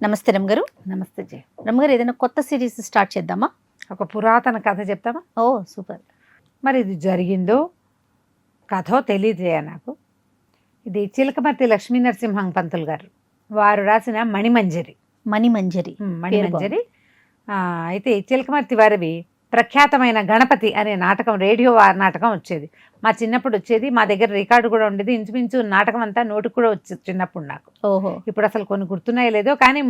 నమస్తే రమ్మగారు. నమస్తే జయ. రమ్మగారు, ఏదైనా కొత్త సిరీస్ స్టార్ట్ చేద్దామా? ఒక పురాతన కథ చెప్తామా? ఓ సూపర్. మరి ఇది జరిగిందో కథో తెలియదు జయ నాకు. ఇది చిలకమర్తి లక్ష్మీ నరసింహం పంతులు గారు వారు రాసిన మణిమంజరి. మణిమంజరి. మణిమంజరి. అయితే చిలకమర్తి వారివి ప్రఖ్యాతమైన గణపతి అనే నాటకం, రేడియో నాటకం వచ్చేది. మా చిన్నప్పుడు వచ్చేది, మా దగ్గర రికార్డు కూడా ఉండేది. ఇంచుమించు నాటకం అంతా నోటికి కూడా వచ్చేది చిన్నప్పుడు నాకు. ఓహో. ఇప్పుడు అసలు కొన్ని గుర్తున్నాయో లేదో, కానీ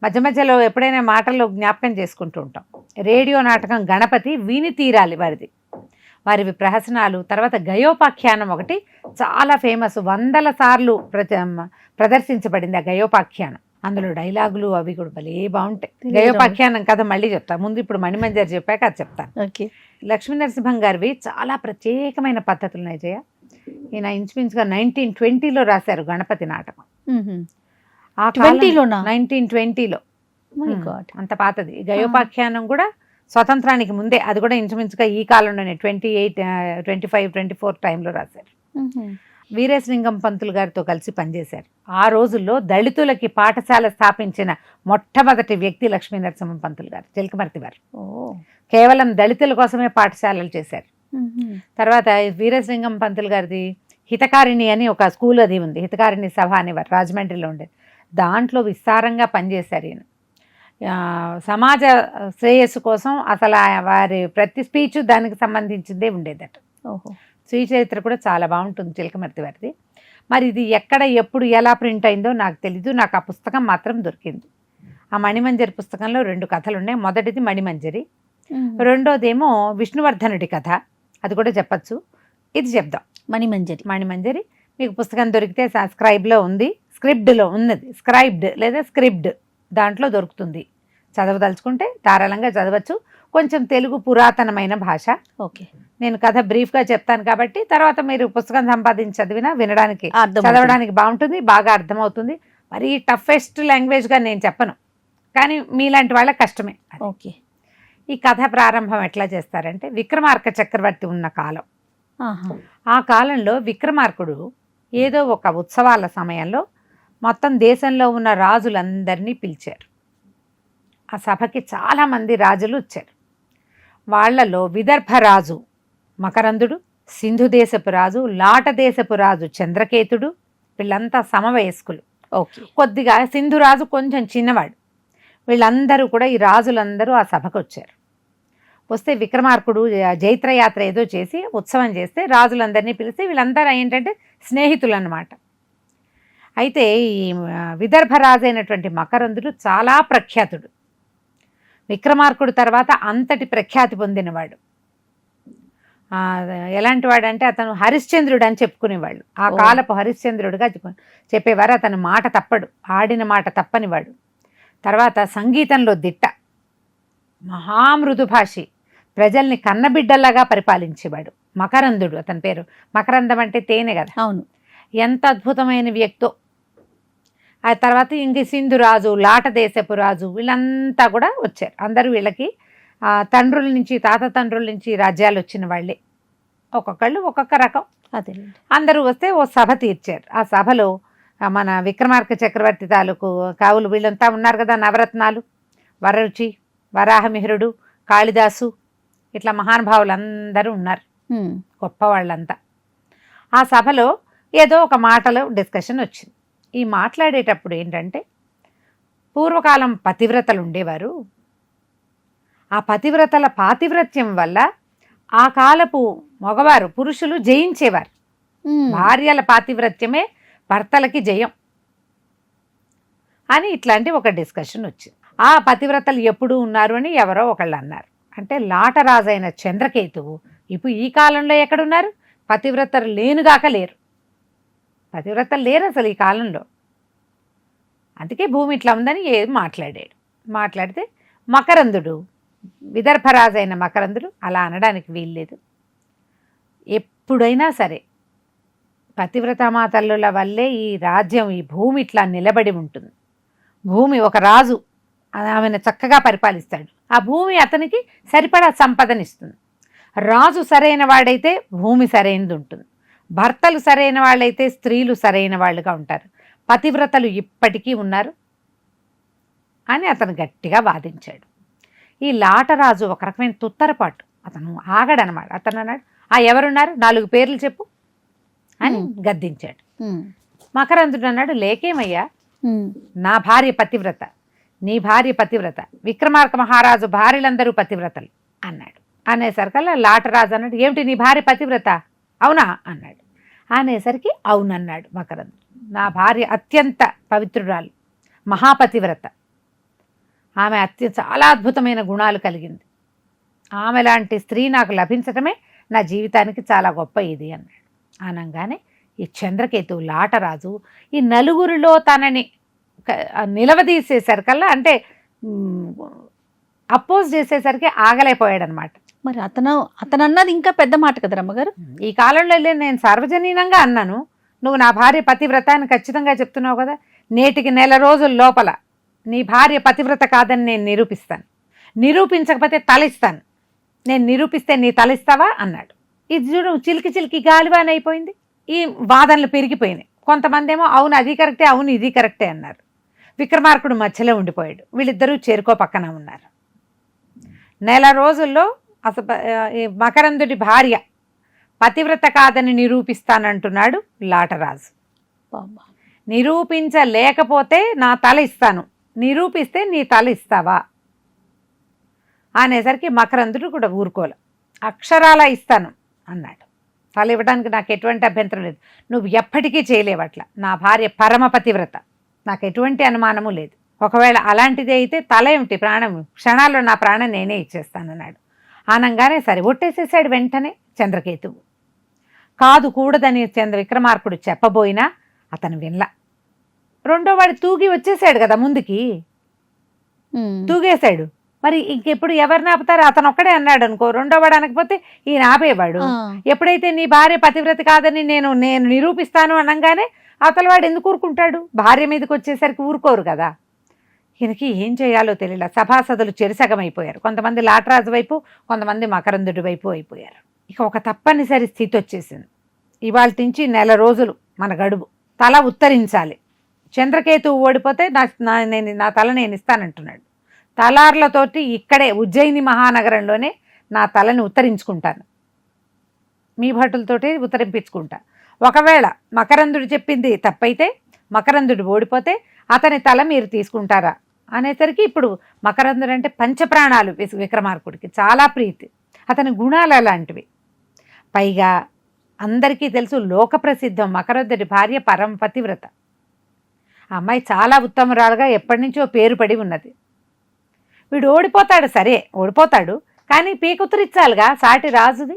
మధ్య మధ్యలో ఎప్పుడైనా మాటల్లో జ్ఞాపకం చేసుకుంటూ ఉంటాం. రేడియో నాటకం గణపతి విని తీరాలి వారిది. వారివి ప్రహసనాలు, తర్వాత గయోపాఖ్యానం ఒకటి చాలా ఫేమస్, 100 సార్లు ప్రదర్శించబడింది ఆ గయోపాఖ్యానం. అందులో డైలాగులు అవి కూడా భలే బాగుంటాయి. గయోపాఖ్యానం కథ మళ్ళీ చెప్తా, ముందు ఇప్పుడు మణిమంజరి చెప్పాక అది చెప్తాను. ఓకే. లక్ష్మీ నరసింహం గారివి చాలా ప్రత్యేకమైన పద్ధతులు ఉన్నాయి జయ. ఈయన ఇంచుమించుగా 1920లో రాశారు గణపతి నాటకం. ఆ 1920లో. అంత పాతది. గయోపాఖ్యానం కూడా స్వతంత్రానికి ముందే, అది కూడా ఇంచుమించుగా ఈ కాలంలోనే 28, 25, 24 టైంలో రాశారు. వీరేశలింగం పంతులు గారితో కలిసి పనిచేశారు. ఆ రోజుల్లో దళితులకి పాఠశాల స్థాపించిన మొట్టమొదటి వ్యక్తి లక్ష్మీ నరసింహం పంతులు గారు, చిలకమర్తి వారు. కేవలం దళితుల కోసమే పాఠశాలలు చేశారు. తర్వాత వీరేశలింగం పంతులు గారిది హితకారిణి అని ఒక స్కూల్ అది ఉంది, హితకారిణి సభ అనేవారు, రాజమండ్రిలో ఉండేది. దాంట్లో విస్తారంగా పనిచేశారు ఈయన. సమాజ శ్రేయస్సు కోసం అసలు వారి ప్రతి స్పీచ్ దానికి సంబంధించిందే ఉండేదట. శ్రీ చరిత్ర కూడా చాలా బాగుంటుంది చిలకమర్తి వారిది. మరి ఇది ఎక్కడ ఎప్పుడు ఎలా ప్రింట్ అయిందో నాకు తెలీదు. నాకు ఆ పుస్తకం మాత్రం దొరికింది. ఆ మణిమంజరి పుస్తకంలో 2 కథలు ఉన్నాయి. మొదటిది మణిమంజరి, రెండోదేమో విష్ణువర్ధనుడి కథ, అది కూడా చెప్పచ్చు. ఇది చెప్దాం, మణిమంజరి. మణిమంజరి మీకు పుస్తకం దొరికితే స్క్రైబ్లో ఉంది, స్క్రిప్ట్లో ఉన్నది, స్క్రైబ్డ్ లేదా స్క్రిప్ట్ దాంట్లో దొరుకుతుంది. చదవదలుచుకుంటే ధారాళంగా చదవచ్చు. కొంచెం తెలుగు పురాతనమైన భాష. ఓకే, నేను కథ బ్రీఫ్గా చెప్తాను కాబట్టి తర్వాత మీరు పుస్తకం సంపాదించి చదివినా వినడానికి, చదవడానికి బాగుంటుంది, బాగా అర్థమవుతుంది. మరి టఫెస్ట్ లాంగ్వేజ్గా నేను చెప్పను, కానీ మీలాంటి వాళ్ళకి కష్టమే. ఓకే. ఈ కథ ప్రారంభం ఎట్లా చేస్తారంటే, విక్రమార్క చక్రవర్తి ఉన్న కాలం. ఆ కాలంలో విక్రమార్కుడు ఏదో ఒక ఉత్సవాల సమయంలో మొత్తం దేశంలో ఉన్న రాజులందరినీ పిలిచారు. ఆ సభకి చాలామంది రాజులు వచ్చారు. వాళ్లలో విదర్భరాజు మకరందుడు, సింధు దేశపు రాజు, లాట దేశపు రాజు చంద్రకేతుడు, వీళ్ళంతా సమవయస్కులు. ఓకే. కొద్దిగా సింధురాజు కొంచెం చిన్నవాడు. వీళ్ళందరూ కూడా, ఈ రాజులందరూ ఆ సభకు వచ్చారు. వస్తే విక్రమార్కుడు జైత్రయాత్ర ఏదో చేసి ఉత్సవం చేస్తే రాజులందరినీ పిలిస్తే వీళ్ళందరూ ఏంటంటే స్నేహితులు అన్నమాట. అయితే ఈ విదర్భరాజు అయినటువంటి మకరందుడు చాలా ప్రఖ్యాతుడు. విక్రమార్కుడు తర్వాత అంతటి ప్రఖ్యాతి పొందినవాడు. ఎలాంటి వాడంటే అతను హరిశ్చంద్రుడు అని చెప్పుకునేవాళ్ళు. ఆ కాలపు హరిశ్చంద్రుడిగా చెప్పేవారు. అతను మాట తప్పడు, ఆడిన మాట తప్పనివాడు. తర్వాత సంగీతంలో దిట్ట, మహామృదుభాషి, ప్రజల్ని కన్నబిడ్డల్లాగా పరిపాలించేవాడు మకరందుడు. అతని పేరు మకరందం అంటే తేనె కదా. అవును. ఎంత అద్భుతమైన వ్యక్తో. ఆ తర్వాత ఇంక సింధురాజు, లాట దేశపు రాజు, వీళ్ళంతా కూడా వచ్చారు. అందరూ వీళ్ళకి తండ్రుల నుంచి, తాత తండ్రుల నుంచి రాజ్యాలు వచ్చిన వాళ్ళే. ఒక్కొక్కళ్ళు ఒక్కొక్క రకం. అదే అందరూ వస్తే ఓ సభ తీర్చారు. ఆ సభలో మన విక్రమార్క చక్రవర్తి తాలూకు కావులు వీళ్ళంతా ఉన్నారు కదా, నవరత్నాలు, వరరుచి, వరాహమిహిరుడు, కాళిదాసు, ఇట్లా మహానుభావులు అందరూ ఉన్నారు, గొప్ప వాళ్ళంతా. ఆ సభలో ఏదో ఒక మాటలో డిస్కషన్ వచ్చింది. ఈ మాట్లాడేటప్పుడు ఏంటంటే, పూర్వకాలం పతివ్రతలు ఉండేవారు. ఆ పతివ్రతల పాతివ్రత్యం వల్ల ఆ కాలపు మగవారు, పురుషులు జయించేవారు. భార్యల పాతివ్రత్యమే భర్తలకి జయం అని ఇట్లాంటి ఒక డిస్కషన్ వచ్చింది. ఆ పతివ్రతలు ఎప్పుడు ఉన్నారు అని ఎవరో ఒకళ్ళు అన్నారు. అంటే లాటరాజైన చంద్రకేతువు ఇప్పుడు ఈ కాలంలో ఎక్కడున్నారు? పతివ్రతలు లేనుగాక లేరు. పతివ్రతలు లేరు అసలు ఈ కాలంలో. అందుకే భూమి ఇట్లా ఉందని మాట్లాడాడు. మాట్లాడితే మకరందుడు, విదర్భరాజైన మకరందుడు అలా అనడానికి వీల్లేదు. ఎప్పుడైనా సరే పతివ్రతామాతల్లుల వల్లే ఈ రాజ్యం, ఈ భూమి ఇట్లా నిలబడి ఉంటుంది. భూమి ఒక రాజు, ఆమెను చక్కగా పరిపాలిస్తాడు. ఆ భూమి అతనికి సరిపడా సంపదనిస్తుంది. రాజు సరైన వాడైతే భూమి సరైనది ఉంటుంది. భర్తలు సరైన వాళ్ళైతే స్త్రీలు సరైన వాళ్ళుగా ఉంటారు, పతివ్రతలు ఇప్పటికీ ఉన్నారు అని అతను గట్టిగా వాదించాడు. ఈ లాటరాజు ఒక రకమైన తుత్తరపాటు, అతను ఆగడనమాట. అతను అన్నాడు, ఎవరున్నారు 4 పేర్లు చెప్పు అని గద్దించాడు. మకరందుడు అన్నాడు, లేకేమయ్యా, నా భార్య పతివ్రత, నీ భార్య పతివ్రత, విక్రమార్క మహారాజు భార్యలందరూ పతివ్రతలు అన్నాడు. అనేసరికల్లా లాటరాజు అన్నాడు, ఏమిటి నీ భార్య పతివ్రత, అవునా అన్నాడు. అనేసరికి అవునన్నాడు మకరందుడు. నా భార్య అత్యంత పవిత్రురాలు, మహాపతివ్రత, ఆమె చాలా అద్భుతమైన గుణాలు కలిగింది, ఆమె లాంటి స్త్రీ నాకు లభించటమే నా జీవితానికి చాలా గొప్ప ఇది అన్నాడు. అనగానే ఈ చంద్రకేతు లాటరాజు ఈ నలుగురిలో తనని నిలవదీసేసరికల్లా, అంటే అపోజ్ చేసేసరికి ఆగలేకపోయాడనమాట. మరి అతను అన్నది ఇంకా పెద్ద మాట కదా రమ్మగారు. ఈ కాలంలో నేను సార్వజనీనంగా అన్నాను, నువ్వు నా భార్య పతివ్రత అని ఖచ్చితంగా చెప్తున్నావు కదా, నేటికి 1 రోజుల లోపల నీ భార్య పతివ్రత కాదని నేను నిరూపిస్తాను, నిరూపించకపోతే తలిస్తాను, నేను నిరూపిస్తే నీ తలిస్తావా అన్నాడు. ఇది చూడు, చిలికి చిలికి గాలివాన్ అయిపోయింది. ఈ వాదనలు పెరిగిపోయినాయి. కొంతమంది ఏమో అవును అది కరెక్టే, అవును ఇది కరెక్టే అన్నారు. విక్రమార్కుడు మధ్యలో ఉండిపోయాడు. వీళ్ళిద్దరూ చేరుకో పక్కన ఉన్నారు. 1 రోజుల్లో అసలు మకరందుడి భార్య పతివ్రత కాదని నిరూపిస్తానంటున్నాడు లాటరాజు. నిరూపించలేకపోతే నా తల ఇస్తాను, నిరూపిస్తే నీ తల ఇస్తావా అనేసరికి మకరందుడు కూడా ఊరుకోలే. అక్షరాలా ఇస్తాను అన్నాడు. తల ఇవ్వడానికి నాకు ఎటువంటి అభ్యంతరం లేదు, నువ్వు ఎప్పటికీ చేయలేవట్లా, నా భార్య పరమ పతివ్రత, నాకు ఎటువంటి అనుమానము లేదు, ఒకవేళ అలాంటిది అయితే తల ఏమిటి, ప్రాణం, క్షణాల్లో నా ప్రాణం నేనే ఇచ్చేస్తానన్నాడు. అనగానే సరే ఒట్టేసేసాడు వెంటనే చంద్రకేతువు. కాదు కూడదని విక్రమార్కుడు చెప్పబోయినా అతను వినలా. రెండో వాడు తూగి వచ్చేసాడు కదా ముందుకి, తూగేశాడు. మరి ఇంకెప్పుడు ఎవరిని ఆపుతారు, అతను ఒక్కడే అన్నాడు అనుకో, రెండో వాడు అనకపోతే ఈయన ఆపేవాడు. ఎప్పుడైతే నీ భార్య పతివ్రత కాదని నేను నిరూపిస్తాను అనగానే అవతల వాడు ఎందుకు ఊరుకుంటాడు, భార్య మీదకి వచ్చేసరికి ఊరుకోరు కదా. ఈయనకి ఏం చేయాలో తెలియలా. సభాసదులు చెరిసగమైపోయారు. కొంతమంది లాటరాజు వైపు, కొంతమంది మకరందుడి వైపు అయిపోయారు. ఇక ఒక తప్పనిసరి స్థితి వచ్చేసింది. ఇవాళ నుంచి 1 రోజులు మన గడువు, తల ఉత్తరించాలి. చంద్రకేతువు ఓడిపోతే నా తల నేను ఇస్తానంటున్నాడు. తలార్లతోటి ఇక్కడే ఉజ్జయిని మహానగరంలోనే నా తలని ఉత్తరించుకుంటాను, మీ భటులతోటి ఉత్తరింపించుకుంటా. ఒకవేళ మకరందుడు చెప్పింది తప్పైతే, మకరందుడు ఓడిపోతే అతని తల మీరు తీసుకుంటారా అనేసరికి ఇప్పుడు మకరందుడు అంటే పంచప్రాణాలు విక్రమార్కుడికి చాలా ప్రీతి. అతని గుణాలు అలాంటివి. పైగా అందరికీ తెలుసు, లోకప్రసిద్ధం మకరందుడి భార్య పరమ పతివ్రత. ఆ అమ్మాయి చాలా ఉత్తమరాలుగా ఎప్పటి నుంచో పేరు పడి ఉన్నది. వీడు ఓడిపోతాడు, సరే ఓడిపోతాడు, కానీ పీకుతురిచ్చాలిగా సాటి రాజుది.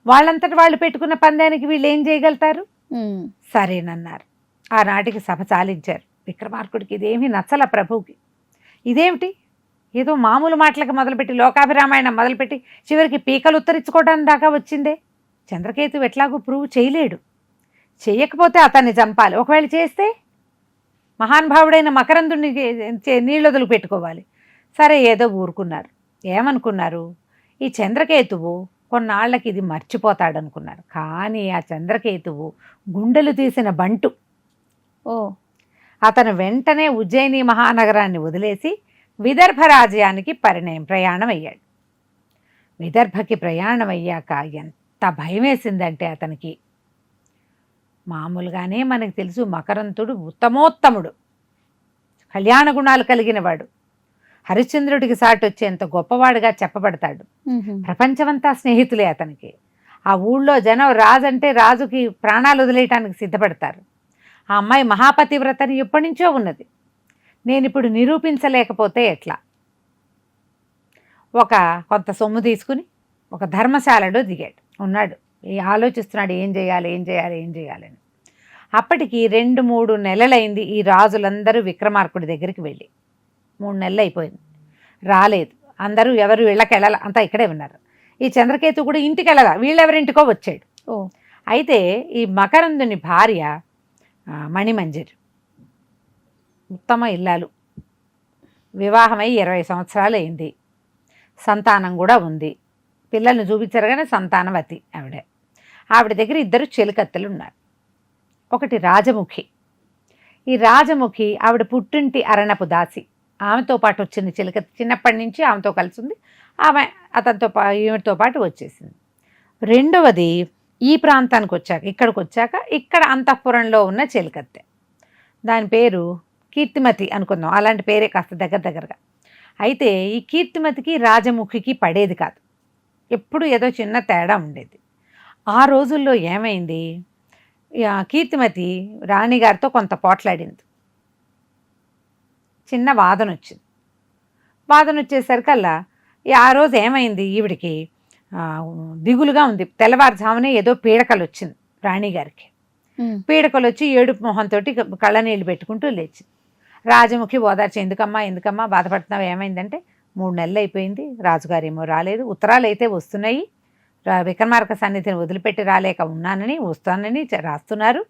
వాళ్ళంతటి వాళ్ళు పెట్టుకున్న పందానికి వీళ్ళు ఏం చేయగలుగుతారు? సరేనన్నారు. ఆనాటికి సభ చాలించారు. విక్రమార్కుడికి ఇదేమీ నచ్చల. ప్రభువుకి ఇదేమిటి, ఏదో మామూలు మాటలకు మొదలుపెట్టి లోకాభిరామాయణం మొదలుపెట్టి చివరికి పీకలు ఉత్తరించుకోవడానికి దాకా వచ్చిందే. చంద్రకేతు ఎట్లాగూ ప్రూవ్ చేయలేడు, చెయ్యకపోతే అతన్ని చంపాలి. ఒకవేళ చేస్తే మహానుభావుడైన మకరందుడిని నీళ్ళొదులు పెట్టుకోవాలి. సరే ఏదో ఊరుకున్నారు. ఏమనుకున్నారు, ఈ చంద్రకేతువు కొన్నాళ్ళకి ఇది మర్చిపోతాడనుకున్నారు. కానీ ఆ చంద్రకేతువు గుండెలు తీసిన బంటు. అతను వెంటనే ఉజ్జయిని మహానగరాన్ని వదిలేసి విదర్భ రాజ్యానికి ప్రయాణం అయ్యాడు. విదర్భకి ప్రయాణం అయ్యాక ఎంత భయం వేసిందంటే అతనికి, మామూలుగానే మనకు తెలుసు మకరంతుడు ఉత్తమోత్తముడు, కళ్యాణ గుణాలు కలిగిన వాడు, హరిశ్చంద్రుడికి సాటి వచ్చేంత గొప్పవాడుగా చెప్పబడతాడు. ప్రపంచమంతా స్నేహితులే అతనికి. ఆ ఊళ్ళో జనం రాజంటే రాజుకి ప్రాణాలు వదిలేయటానికి సిద్ధపడతారు. ఆ అమ్మాయి మహాపతివ్రతని ఎప్పటి నుంచో ఉన్నది. నేను ఇప్పుడు నిరూపించలేకపోతే ఎట్లా? కొంత సొమ్ము తీసుకుని ఒక ధర్మశాలలో దిగాడు. ఉన్నాడు, ఆలోచిస్తున్నాడు ఏం చేయాలని. అప్పటికి 2-3 నెలలైంది ఈ రాజులందరూ విక్రమార్కుడి దగ్గరికి వెళ్ళి. 3 నెలలు అయిపోయింది, రాలేదు. అందరూ ఎవరు ఇళ్ళకెళ్ళాల, అంతా ఇక్కడే ఉన్నారు. ఈ చంద్రకేతు కూడా ఇంటికి వెళ్ళాల, వీళ్ళెవరింటికో వచ్చాడు. అయితే ఈ మకరందుని భార్య మణిమంజరి, ఉత్తమ ఇల్లాలు, వివాహమై 20 సంవత్సరాలు అయింది, సంతానం కూడా ఉంది. పిల్లల్ని చూపించారు కానీ సంతానవతి ఆవిడే. ఆవిడ దగ్గర 2 చెలికత్తెలు ఉన్నారు. ఒకటి రాజముఖి. ఈ రాజముఖి ఆవిడ పుట్టింటి అరణపు దాసి. ఆమెతో పాటు వచ్చింది చెలికత్తి. చిన్నప్పటి నుంచి ఆమెతో కలిసి ఉంది. ఆమె ఈమెతో పాటు వచ్చేసింది. రెండవది ఈ ప్రాంతానికి వచ్చాక, ఇక్కడికి వచ్చాక ఇక్కడ అంతఃపురంలో ఉన్న చెలికత్తె. దాని పేరు కీర్తిమతి అనుకుందాం. అలాంటి పేరే కాస్త దగ్గరగా. అయితే ఈ కీర్తిమతికి రాజముఖికి పడేది కాదు. ఎప్పుడు ఏదో చిన్న తేడా ఉండేది. ఆ రోజుల్లో ఏమైంది, కీర్తిమతి రాణిగారితో కొంత పోట్లాడింది. చిన్న వాదన వచ్చింది. వాదన వచ్చేసరికల్లా ఆ రోజు ఏమైంది, ఈవిడికి దిగులుగా ఉంది. తెల్లవారుజామునే ఏదో పీడకలు వచ్చింది రాణిగారికి. పీడకలు వచ్చి ఏడుపు మొహంతో కళ్ళనీళ్ళు పెట్టుకుంటూ లేచింది. రాజముఖి ఓదార్చి, ఎందుకమ్మా బాధపడుతున్నావు, ఏమైందంటే 3 నెలలు అయిపోయింది, రాజుగారేమో రాలేదు, ఉత్తరాలు అయితే వస్తున్నాయి, విక్రమార్క సన్నిధిని వదిలిపెట్టి రాలేక ఉన్నానని వస్తానని రాస్తున్నారు,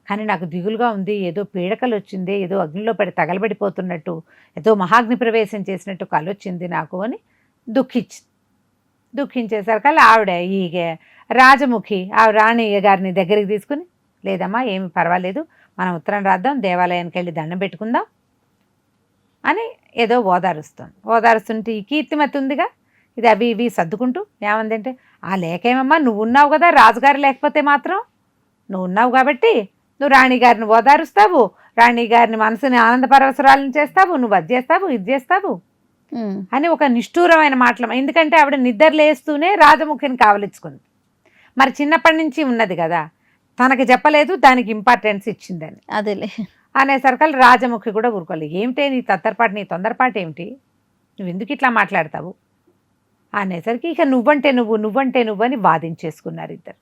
కానీ నాకు దిగులుగా ఉంది, ఏదో పీడకలు వచ్చింది, ఏదో అగ్నిలో పడి తగలబడిపోతున్నట్టు, ఏదో మహాగ్ని ప్రవేశం చేసినట్టు కలొచ్చింది నాకు అని దుఃఖించేసరికల్లా ఆవిడ ఈ రాజముఖి ఆ రాణి గారిని దగ్గరికి తీసుకుని, లేదమ్మా ఏమి పర్వాలేదు, మనం ఉత్తరం రాద్దాం, దేవాలయానికి వెళ్ళి దండం పెట్టుకుందాం అని ఏదో ఓదారుస్తుంటే ఈ కీర్తిమతి ఉందిగా, ఇది అవి ఇవి సర్దుకుంటూ ఏమందంటే, ఆ లేకేమమ్మా, నువ్వు ఉన్నావు కదా, రాజుగారు లేకపోతే మాత్రం నువ్వు ఉన్నావు కాబట్టి నువ్వు రాణిగారిని ఓదారుస్తావు, రాణిగారిని మనసుని ఆనంద పరవసరాలను చేస్తావు, నువ్వు అది చేస్తావు ఇది చేస్తావు అని ఒక నిష్ఠూరమైన మాటలు. ఎందుకంటే ఆవిడ నిద్ర లేస్తూనే రాజముఖిని కావలించుకుంది. మరి చిన్నప్పటి నుంచి ఉన్నది కదా, తనకి చెప్పలేదు, దానికి ఇంపార్టెన్స్ ఇచ్చిందని. అదేలే అనేసరికి రాజముఖి కూడా ఊరుకోలేదు. ఏమిటే నీ నీ తొందరపాటు ఏమిటి, నువ్వు ఎందుకు ఇట్లా మాట్లాడతావు అనేసరికి ఇక నువ్వంటే నువ్వు అని వాదించేసుకున్నారు ఇద్దరు.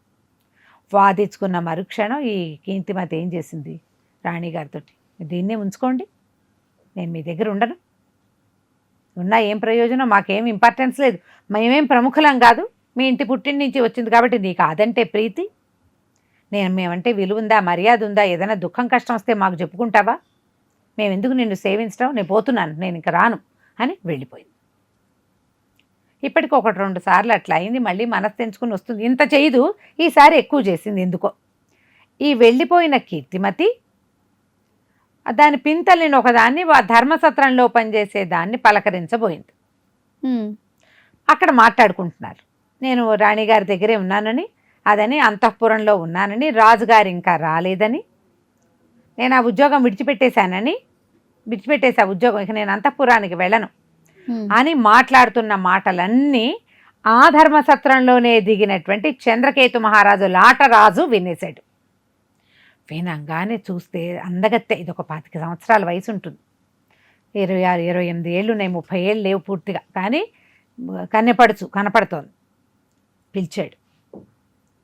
వాదించుకున్న మరుక్షణం ఈ కీర్తిమతి ఏం చేసింది, రాణిగారితో, దీన్నే ఉంచుకోండి, నేను మీ దగ్గర ఉండను, ఉన్నా ఏం ప్రయోజనం, మాకేం ఇంపార్టెన్స్ లేదు, మేమేం ప్రముఖులం కాదు, మీ ఇంటి పుట్టిన నుంచి వచ్చింది కాబట్టి నీకు అదంటే ప్రీతి, మేమంటే విలువ ఉందా, మర్యాద ఉందా, ఏదైనా దుఃఖం కష్టం వస్తే మాకు చెప్పుకుంటావా, మేము ఎందుకు నిన్ను సేవించడం, నేను పోతున్నాను, నేను ఇంక రాను అని వెళ్ళిపోయింది. ఇప్పటికి 1-2 సార్లు అట్లా అయింది. మళ్ళీ మనసు తెంచుకుని వస్తుంది. ఇంత చేయదు, ఈసారి ఎక్కువ చేసింది ఎందుకో. ఈ వెళ్ళిపోయిన కీర్తిమతి దాని పింతల్ని ఒకదాన్ని ధర్మసత్రంలో పనిచేసే దాన్ని పలకరించబోయింది. అక్కడ మాట్లాడుకుంటున్నారు, నేను రాణిగారి దగ్గరే ఉన్నానని, అదని అంతఃపురంలో ఉన్నానని, రాజుగారు ఇంకా రాలేదని, నేను ఆ ఉద్యోగం విడిచిపెట్టేసా ఉద్యోగం, ఇక నేను అంతఃపురానికి వెళ్ళను అని మాట్లాడుతున్న మాటలన్నీ ఆ ధర్మసత్రంలోనే దిగినటువంటి చంద్రకేతు మహారాజు లాటరాజు వినేశాడు. వినంగానే చూస్తే అందగత్తె, ఇది ఒక 25 సంవత్సరాల వయసు ఉంటుంది, 26-28 ఏళ్ళు ఉన్నాయి, 30 ఏళ్ళు లేవు పూర్తిగా, కానీ కనపడుతోంది.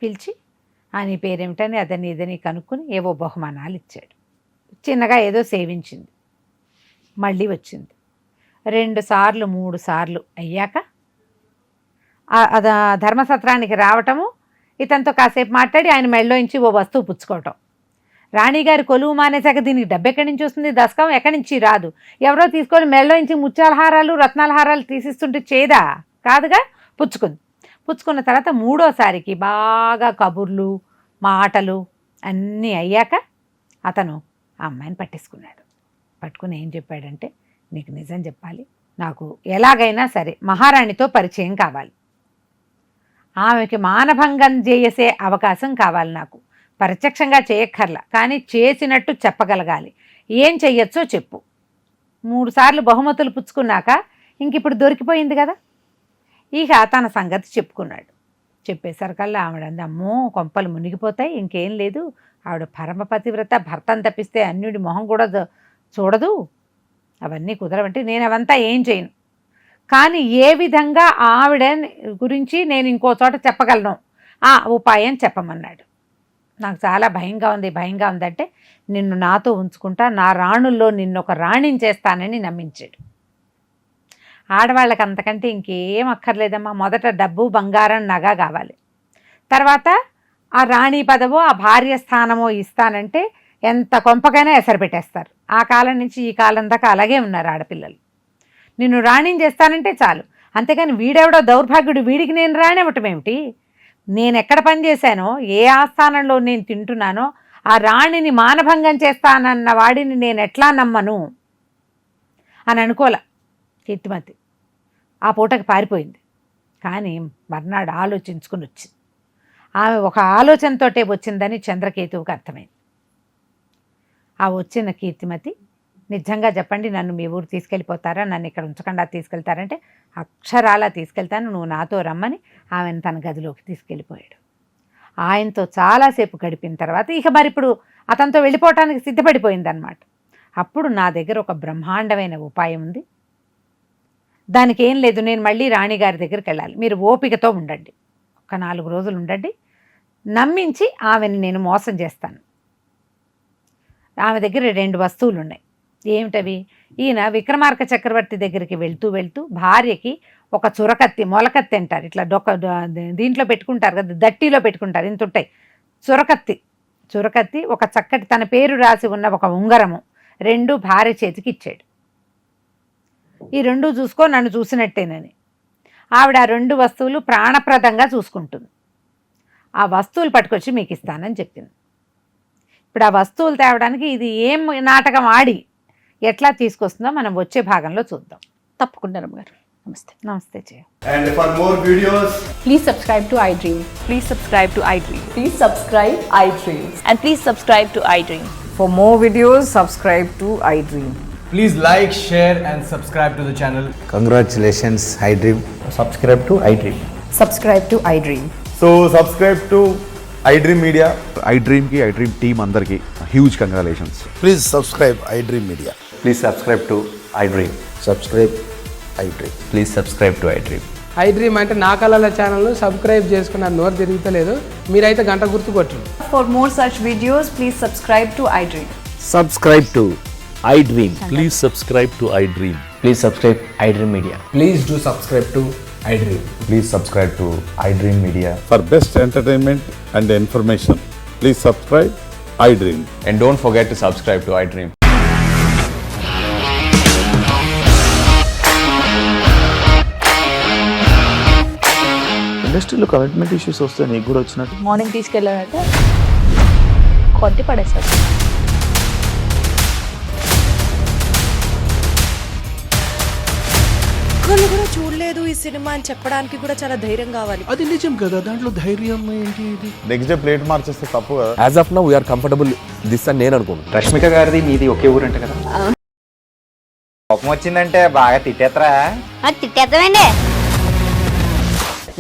పిలిచి నీ పేరేమిటని అదని ఇదని కనుక్కొని ఏవో బహుమానాలు ఇచ్చాడు. చిన్నగా ఏదో సేవించింది. మళ్ళీ వచ్చింది. 2 సార్లు 3 సార్లు అయ్యాక ధర్మసత్రానికి రావటము, ఇతనితో కాసేపు మాట్లాడి ఆయన మెళ్ళోంచి ఓ వస్తువు పుచ్చుకోవటం. రాణిగారి కొలువు మానేశాక దీనికి డబ్బు ఎక్కడి నుంచి వస్తుంది, దశకం ఎక్కడి నుంచి రాదు, ఎవరో తీసుకొని మెళ్ళోంచి ముత్యాల హారాలు రత్నాల హారాలు తీసిస్తుంటే చేదా కాదుగా, పుచ్చుకున్న తర్వాత 3వసారికి బాగా కబుర్లు మాటలు అన్నీ అయ్యాక అతను ఆ అమ్మాయిని పట్టుకుని ఏం చెప్పాడంటే, నీకు నిజం చెప్పాలి, నాకు ఎలాగైనా సరే మహారాణితో పరిచయం కావాలి, ఆమెకి మానభంగం చేసే అవకాశం కావాలి, నాకు ప్రత్యక్షంగా చేయక్కర్లా, కానీ చేసినట్టు చెప్పగలగాలి, ఏం చెయ్యొచ్చో చెప్పు. 3 సార్లు బహుమతులు పుచ్చుకున్నాక ఇంక ఇప్పుడు దొరికిపోయింది కదా, ఇక తన సంగతి చెప్పుకున్నాడు. చెప్పేసరికల్లా ఆవిడంది, అమ్మో కొంపలు మునిగిపోతాయి, ఇంకేం లేదు, ఆవిడ పరమ పతివ్రత, భర్తను తప్పిస్తే అన్యుడి మొహం కూడా చూడదు, అవన్నీ కుదరవంటే నేను అవంతా ఏం చేయను, కానీ ఏ విధంగా ఆవిడ గురించి నేను ఇంకో చోట చెప్పగలను ఆ ఉపాయం చెప్పమన్నాడు. నాకు చాలా భయంగా ఉందంటే, నిన్ను నాతో ఉంచుకుంటా, నా రాణుల్లో నిన్నొక రాణిని చేస్తానని నమ్మించాడు. ఆడవాళ్ళకి అంతకంటే ఇంకేం అక్కర్లేదమ్మా, మొదట డబ్బు బంగారం నగ కావాలి, తర్వాత ఆ రాణి పదవో ఆ భార్య స్థానమో ఇస్తానంటే ఎంత కొంపకైనా ఎసరు పెట్టేస్తారు. ఆ కాలం నుంచి ఈ కాలం దాకా అలాగే ఉన్నారు ఆడపిల్లలు. నిన్ను రాణిని చేస్తానంటే చాలు, అంతేకాని వీడెవడో దౌర్భాగ్యుడు, వీడికి నేను రానివ్వటం ఏమిటి, నేను ఎక్కడ పని చేశానో, ఏ ఆస్థానంలో నేను తింటున్నానో ఆ రాణిని మానభంగం చేస్తానన్న వాడిని నేను ఎట్లా నమ్మను అని అనుకోలే కీర్తిమతి. ఆ పూటకి పారిపోయింది. కానీ మర్నాడు ఆలోచించుకుని వచ్చింది. ఆమె ఒక ఆలోచనతోటే వచ్చిందని చంద్రకేతువుకి అర్థమైంది. ఆ వచ్చిన కీర్తిమతి, నిజంగా చెప్పండి, నన్ను మీ ఊరు తీసుకెళ్ళిపోతారా, నన్ను ఇక్కడ ఉంచకుండా తీసుకెళ్తారంటే అక్షరాలా తీసుకెళ్తాను, నువ్వు నాతో రమ్మని ఆమెను తన గదిలోకి తీసుకెళ్ళిపోయాడు. ఆయనతో చాలాసేపు గడిపిన తర్వాత ఇక మరి ఇప్పుడు అతనితో వెళ్ళిపోవటానికి సిద్ధపడిపోయిందనమాట. అప్పుడు నా దగ్గర ఒక బ్రహ్మాండమైన ఉపాయం ఉంది, దానికి ఏం లేదు, నేను మళ్ళీ రాణిగారి దగ్గరికి వెళ్ళాలి, మీరు ఓపికతో ఉండండి, ఒక 4 రోజులు ఉండండి, నమ్మించి ఆమెను నేను మోసం చేస్తాను. ఆమె దగ్గర 2 వస్తువులు ఉన్నాయి. ఏమిటవి? ఈయన విక్రమార్క చక్రవర్తి దగ్గరికి వెళ్తూ వెళ్తూ భార్యకి ఒక చురకత్తి, మొలకత్తి అంటారు, ఇట్లా దీంట్లో పెట్టుకుంటారు కదా, దట్టిలో పెట్టుకుంటారు, ఇంత ఉంటాయి, చురకత్తి, ఒక చక్కటి తన పేరు రాసి ఉన్న ఒక ఉంగరము 2 భార్య చేతికి ఇచ్చాడు. ఈ 2 చూసుకో, నన్ను చూసినట్టేనని. ఆవిడ ఆ 2 వస్తువులు ప్రాణప్రదంగా చూసుకుంటుంది. ఆ వస్తువులు పట్టుకొచ్చి మీకు ఇస్తానని చెప్పింది. ఇప్పుడు ఆ వస్తువులు తేవడానికి ఇది ఏం నాటకం ఆడి ఎట్లా తీసుకొస్తుందో మనం వచ్చే భాగంలో చూద్దాం. తప్పకుండా రమ్మగారు. నమస్తే. నమస్తే జయ. And for more videos, Please subscribe to iDream. Please subscribe to iDream. Please subscribe iDream. And please subscribe to iDream. For more videos, subscribe to iDream. please like, share and subscribe to the channel. Congratulations, iDream. Subscribe to iDream. Subscribe to iDream. So subscribe to iDream Media. iDream ki iDream team అందరికి huge congratulations. Please subscribe iDream Media. Please subscribe to iDream. Subscribe iDream. Please subscribe to iDream. iDream అంటే నా కళల channel subscribe చేసుకున్న నోరు తిరుగుతలేదు, మీరైతే గంట గుర్తు కొట్టండి. For more such videos, please subscribe to iDream. Subscribe to iDream. Please subscribe to iDream. Please subscribe iDream Media. Please do subscribe to iDream. Please subscribe to iDream Media. For best entertainment and information, please subscribe iDream. And don't forget to subscribe to iDream. ఇండస్ట్రీలో commitment issues వస్తే నీకు కూడా వచ్చినట్టు? Morning తీసుకెళ్ళాడంటే కొట్టి పడేస్తాడు. ఒక్కళ్ళు కూడా చూడలేదు ఈ సినిమా అని చెప్పడానికి కూడా చాలా ధైర్యం కావాలి. అది నిజం కదా, దాంట్లో ధైర్యం ఏంటి? ఇది నెక్స్ట్ డే ప్లేట్ మార్చేస్తే తప్పు కదా. As of now, we are comfortable this అని నేను అనుకుంటున్నాను. రష్మిక గారిది మీది ఒకే ఊరు అంట కదా. కోపం వచ్చిందంటే బాగా తిట్టేత్రా? తిట్టేద్దామండి.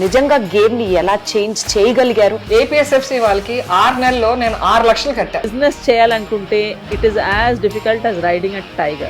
నిజంగా గేమ్ ని ఎలా చేంజ్ చేయగలిగారు? APSFC వాళ్ళకి 6 నెలల్లో నేను 6 లక్షలు కట్టా. బిజినెస్ చేయాలనుకుంటే it is as difficult as riding a tiger.